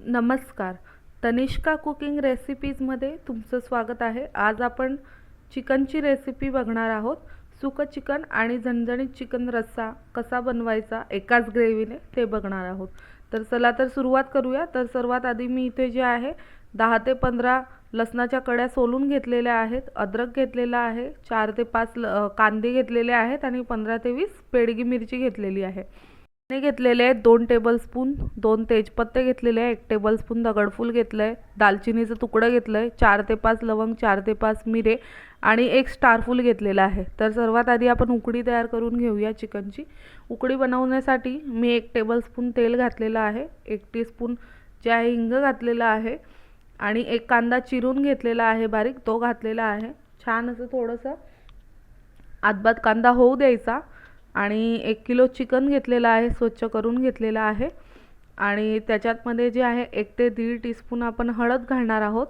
नमस्कार. तनिष्का कुकिंग रेसिपीजमध्ये तुमचं स्वागत आहे. आज आपण चिकनची रेसिपी बघणार आहोत. सुकं चिकन आणि झणझणीत चिकन रस्सा कसा बनवायचा एकाच ग्रेव्हीने ते बघणार आहोत. तर चला तर सुरुवात करूया. तर सर्वात आधी मी इथे जे आहे 10 ते 15 लसणाच्या कड्या सोलून घेतलेल्या आहेत, अद्रक घेतलेला आहे, 4 ते 5 कांदे घेतलेले आहेत आणि 15 ते 20 बेडगी मिरची घेतलेली आहे. घेतलेले आहेत 2 टेबलस्पून, 2 तेजपत्ते घेतलेले आहे, 1 टेबलस्पून दगडफूल घेतलंय, दालचिनीचं तुकडं घेतलंय, 4 ते 5 लवंग, 4 ते 5 मिरे आणि 1 स्टारफूल घेतलेला आहे. तर सर्वात आधी आपण उकडी तयार करून घेऊया चिकनची. उकडी बनवण्यासाठी मी 1 टेबलस्पून तेल घातलेलं आहे, 1 टीस्पून जे आहे हिंग घातलेला आहे आणि 1 कांदा चिरून घेतलेला आहे बारीक, तो घातलेला आहे. छान असं थोडंसं आतबात कांदा होऊ द्यायचा आणि 1 किलो चिकन घेतलेलं आहे, स्वच्छ करून घेतलेलं आहे आणि त्याच्यामध्ये जे आहे 1 ते 1.5 टीस्पून आपण हळद घालणार आहोत.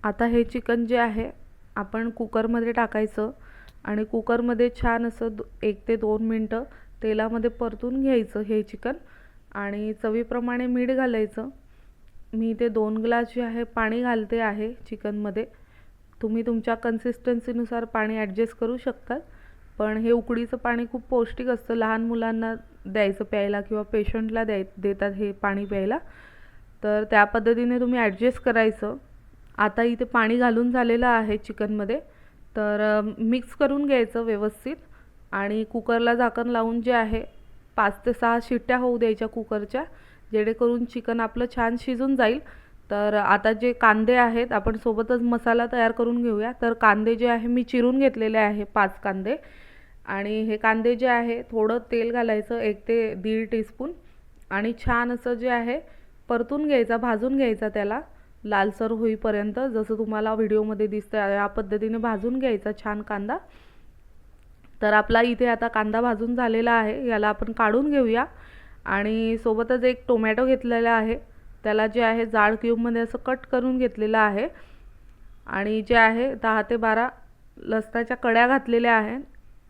आता हे चिकन जे आहे आपण कुकरमध्ये टाकायचं आणि कुकरमध्ये छान असं 1 ते 2 मिनटं तेलामध्ये परतून घ्यायचं हे चिकन आणि चवीप्रमाणे मीठ घालायचं. मी इथे 2 ग्लास जे आहे पाणी घालते आहे चिकनमध्ये. तुम्ही तुमच्या कन्सिस्टन्सीनुसार पाणी ॲडजस्ट करू शकता. पण हे उकडीचं पाणी खूप पौष्टिक असतं, लहान मुलांना द्यायचं प्यायला किंवा पेशंटला देतात हे पाणी प्यायला. तर त्या पद्धतीने तुम्ही ॲडजस्ट करायचं. आता इथे पाणी घालून झालेलं आहे चिकनमध्ये, तर मिक्स करून घ्यायचं व्यवस्थित आणि कुकरला झाकण लावून जे आहे 5 ते 6 शिट्ट्या होऊ द्यायच्या कुकरच्या, जेणेकरून चिकन आपलं छान शिजून जाईल. तर आता जे कांदे आहेत आपण सोबतच मसाला तयार करून घेऊया. तर कांदे जे आहे मी चिरून घेतलेले आहे 5 कांदे आणि हे कांदे जे आहे थोडं तेल घालायचं 1 ते 1.5 टीस्पून आणि छान असं जे आहे परतून घ्यायचा, भाजून घ्यायचा त्याला लालसर होईपर्यंत. जसं तुम्हाला व्हिडिओमध्ये दिसतं या पद्धतीने भाजून घ्यायचा छान कांदा. तर आपला इथे आता कांदा भाजून झालेला आहे, याला आपण काढून घेऊया आणि सोबतच 1 टोमॅटो घेतलेला आहे, त्याला जे आहे जाड क्यूबमध्ये असं कट करून घेतलेलं आहे आणि जे आहे 10 ते 12 लसणाच्या कड्या घातलेल्या आहेत.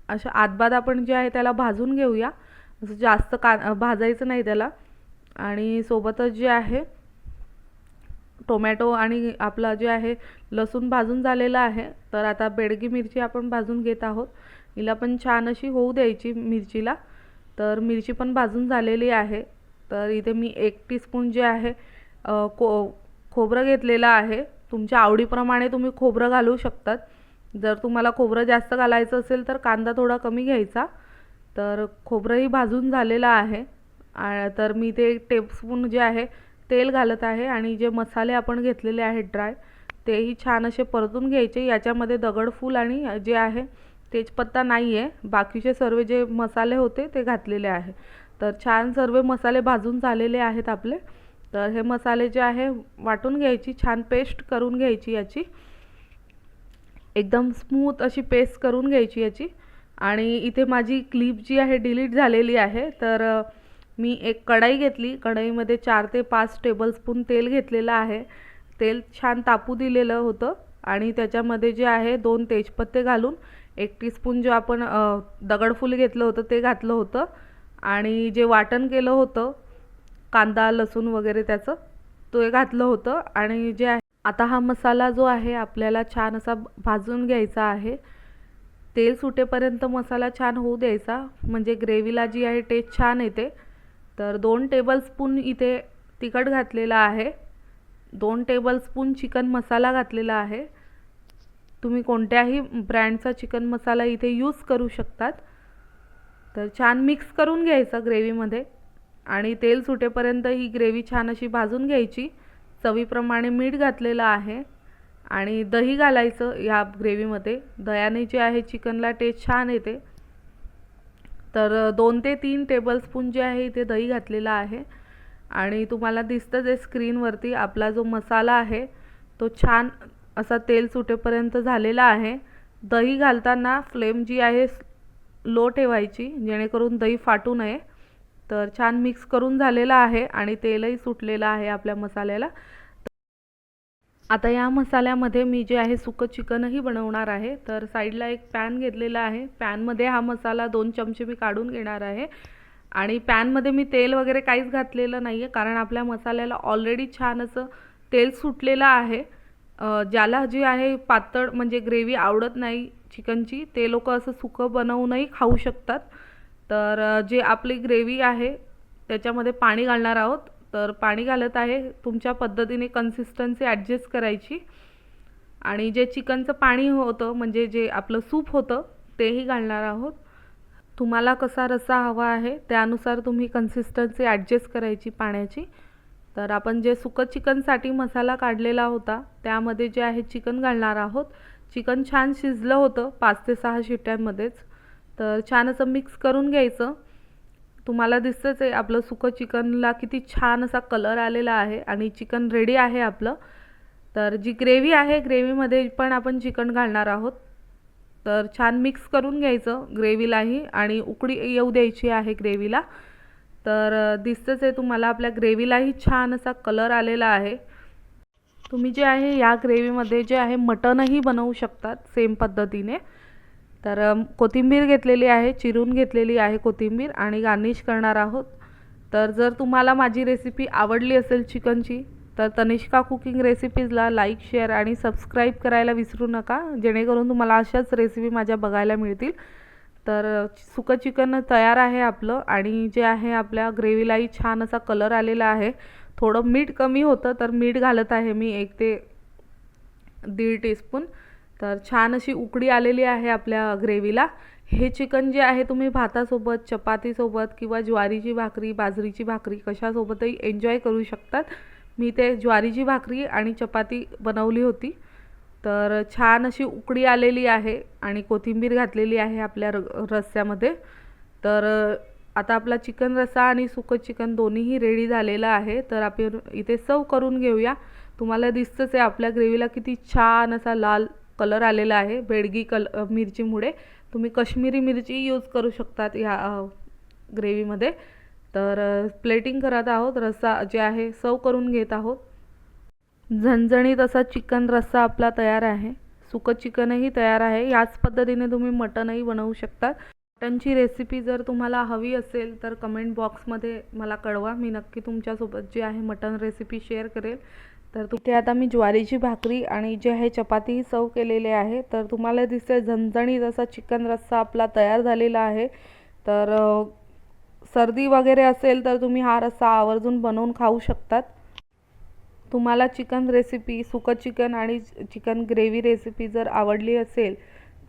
अशा आतबाद आपण जे आहे त्याला भाजून घेऊया, असं जास्त भाजायचं नाही त्याला. आणि सोबतच जे आहे टोमॅटो आणि आपला जे आहे लसूण भाजून झालेला आहे. तर आता बेडगी मिरची आपण भाजून घेत आहोत, हिला पण छान अशी होऊ द्यायची मिरचीला. तर मिरची पण भाजून झालेली आहे. तर इथे मी 1 टीस्पून जे आहे खोबरं घेतलेलं आहे. तुमच्या आवडीप्रमाणे तुम्ही खोबरं घालू शकतात. जर तुम्हाला खोबरं जास्त घालायचं असेल तर कांदा थोडा कमी घ्यायचा. तर खोबरंही भाजून झालेलं आहे. तर मी ते 1 टेबलस्पून जे आहे तेल घालत आहे आणि जे मसाले आपण घेतलेले आहेत ड्राय, तेही छान असे परतून घ्यायचे. याच्यामध्ये दगडफूल आणि जे आहे तेजपत्ता नाही आहे, बाकीचे सर्व जे मसाले होते ते घातलेले आहे. तर छान सर्व मसाले भाजून झालेले आहेत आपले. तर हे मसाले जे आहे वाटून घ्यायची, छान पेस्ट करून घ्यायची याची, एकदम स्मूथ अशी पेस्ट करून घ्यायची याची. आणि इथे माझी क्लिप जी आहे डिलीट झालेली आहे. तर मी 1 कढाई घेतली, कढाईमध्ये 4 ते 5 टेबलस्पून तेल घेतलेलं आहे. तेल छान तापू दिलेलं होतं आणि त्याच्यामध्ये जे आहे 2 तेजपत्ते घालून 1 टीस्पून जे आपण दगडफूल घेतलं होतं ते घातलं होतं आणि जे वाटण केलं होतं कांदा लसूण वगैरे त्याचं, ते घातलं होतं. आणि जे आहे आता हा मसाला जो आहे आपल्याला छान असा भाजून घ्यायचा आहे. तेल सुटेपर्यंत मसाला छान होऊ द्यायचा, म्हणजे ग्रेव्हीला जी आहे टेस्ट छान येते. तर 2 टेबलस्पून इथे तिखट घातलेला आहे, 2 टेबलस्पून चिकन मसाला घातलेला आहे. तुम्ही कोणत्याही ब्रँडचा चिकन मसाला इथे यूज करू शकतात. तर छान मिक्स करून घ्यायचं ग्रेव्हीमध्ये आणि तेल सुटेपर्यंत ही ग्रेव्ही छान अशी भाजून घ्यायची. चवीप्रमाणे मीठ घातलेलं आहे आणि दही घालायचं या ग्रेव्हीमध्ये. दह्याने जे आहे चिकनला टेस्ट छान येते. तर 2 ते 3 टेबलस्पून जे आहे इथे दही घातलेला आहे आणि तुम्हाला दिसतं जे स्क्रीनवरती आपला जो मसाला आहे तो छान असा तेल सुटेपर्यंत झालेला आहे. दही घालताना फ्लेम जी आहे लो ठेवायची, जेणेकरून दही फाटू नये. तर छान मिक्स करून झालेला आहे आणि तेलही सुटलेलं आहे आपल्या मसाल्याला. आता या मसाल्यामध्ये मी जे आहे सुकं चिकनही बनवणार आहे. तर साईडला 1 पॅन घेतलेला आहे, पॅनमध्ये हा मसाला 2 चमचे मी काढून घेणार आहे आणि पॅनमध्ये मी तेल वगैरे काहीच घातलेलं नाही आहे, कारण आपल्या मसाल्याला ऑलरेडी छान असं तेल सुटलेलं आहे. ज्याला जी आहे पातळ म्हणजे ग्रेव्ही आवडत नाही चिकनची, ते लोक असं सुकं बनवूनही खाऊ शकतात. तर जे आपली ग्रेव्ही आहे त्याच्यामध्ये पाणी घालणार आहोत. तर पाणी घालत आहे, तुमच्या पद्धतीने कन्सिस्टन्सी ॲडजस्ट करायची. आणि जे चिकनचं पाणी होतं म्हणजे जे आपलं सूप होतं तेही घालणार आहोत. तुम्हाला कसा रस्सा हवा आहे त्यानुसार तुम्ही कन्सिस्टन्सी ॲडजस्ट करायची पाण्याची. तर आपण जे सुकं चिकनसाठी मसाला काढलेला होता त्यामध्ये जे आहे चिकन घालणार आहोत. चिकन छान शिजलं होतं 5 ते 6 शिट्यांमध्येच. तर छान असं मिक्स करून घ्यायचं. तुम्हाला दिसतंच आहे आपलं सुकं चिकनला किती छान असा कलर आलेला आहे आणि चिकन रेडी आहे आपलं. तर जी ग्रेव्ही आहे ग्रेव्हीमध्ये पण आपण चिकन घालणार आहोत. तर छान मिक्स करून घ्यायचं ग्रेव्हीलाही आणि उकळी येऊ द्यायची आहे ग्रेव्हीला. तर दिसतंच आहे तुम्हाला आपल्या ग्रेव्हीलाही छान असा कलर आलेला आहे. तुम्ही जे आहे या ग्रेव्हीमध्ये जे आहे मटणही बनवू शकतात सेम पद्धतीने. तर कोथिंबीर घेतलेली आहे, चिरून घेतलेली आहे कोथिंबीर आणि गार्निश करणार आहोत. तर जर तुम्हाला माझी रेसिपी आवडली असेल चिकनची तर तनिष्का कुकिंग रेसिपीजला लाईक, शेअर आणि सबस्क्राईब करायला विसरू नका, जेणेकरून तुम्हाला अशाच रेसिपी माझ्या बघायला मिळतील. तर सुकं चिकन तयार आहे आपलं आणि जे आहे आपल्या ग्रेव्हीलाही छान असा कलर आलेला आहे. थोडं मीठ कमी होतं तर मीठ घालत आहे मी 1 ते 1.5 टीस्पून. तर छान अशी उकळी आलेली आहे आपल्या ग्रेव्हीला. हे चिकन जे आहे तुम्ही भातासोबत, चपातीसोबत किंवा ज्वारीची भाकरी, बाजरीची भाकरी कशासोबतही एन्जॉय करू शकतात. मी ते ज्वारीची भाकरी आणि चपाती बनवली होती. तर छान अशी उकळी आलेली आहे आणि कोथिंबीर घातलेली आहे आपल्या रस्स्यामध्ये. तर आता आपला चिकन रस्सा आणि सुकं चिकन दोन्हीही रेडी झालेलं आहे. तर आपण इथे सर्व करून घेऊया. तुम्हाला दिसतंच आहे आपल्या ग्रेव्हीला किती छान असा लाल कलर आलेला आहे बेडगी मिरचीमुळे. तुम्ही काश्मीरी मिरची यूज करू शकतात ह्या ग्रेव्हीमध्ये. तर प्लेटिंग करत आहोत, रस्सा जे आहे सर्व करून घेत आहोत. झणझणीत असा चिकन रस्सा आपला तयार आहे. सुकं चिकनही तयार आहे. याच पद्धतीने तुम्ही मटणही बनवू शकता. मटणची रेसिपी जर तुम्हाला हवी असेल तर कमेंट बॉक्समध्ये मला कळवा. मी नक्की तुमच्यासोबत जी आहे मटण रेसिपी शेअर करेल. तर तिथे आता मी ज्वारीची भाकरी आणि जे आहे चपातीही सर्व केलेले आहे. तर तुम्हाला दिसतंय झणझणीत असा चिकन रस्सा आपला तयार झालेला आहे. तर सर्दी वगैरे असेल तर तुम्ही हा रस्सा आवर्जून बनवून खाऊ शकतात. तुम्हाला चिकन रेसिपी, सुकं चिकन आणि चिकन ग्रेव्ही रेसिपी जर आवडली असेल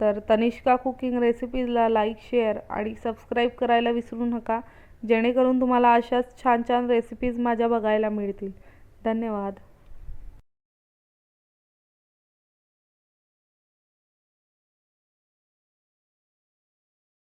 तर तनिष्का कुकिंग रेसिपीजला लाईक, शेअर आणि सबस्क्राईब करायला विसरू नका, जेणेकरून तुम्हाला अशाच छान छान रेसिपीज माझ्या बघायला मिळतील. धन्यवाद.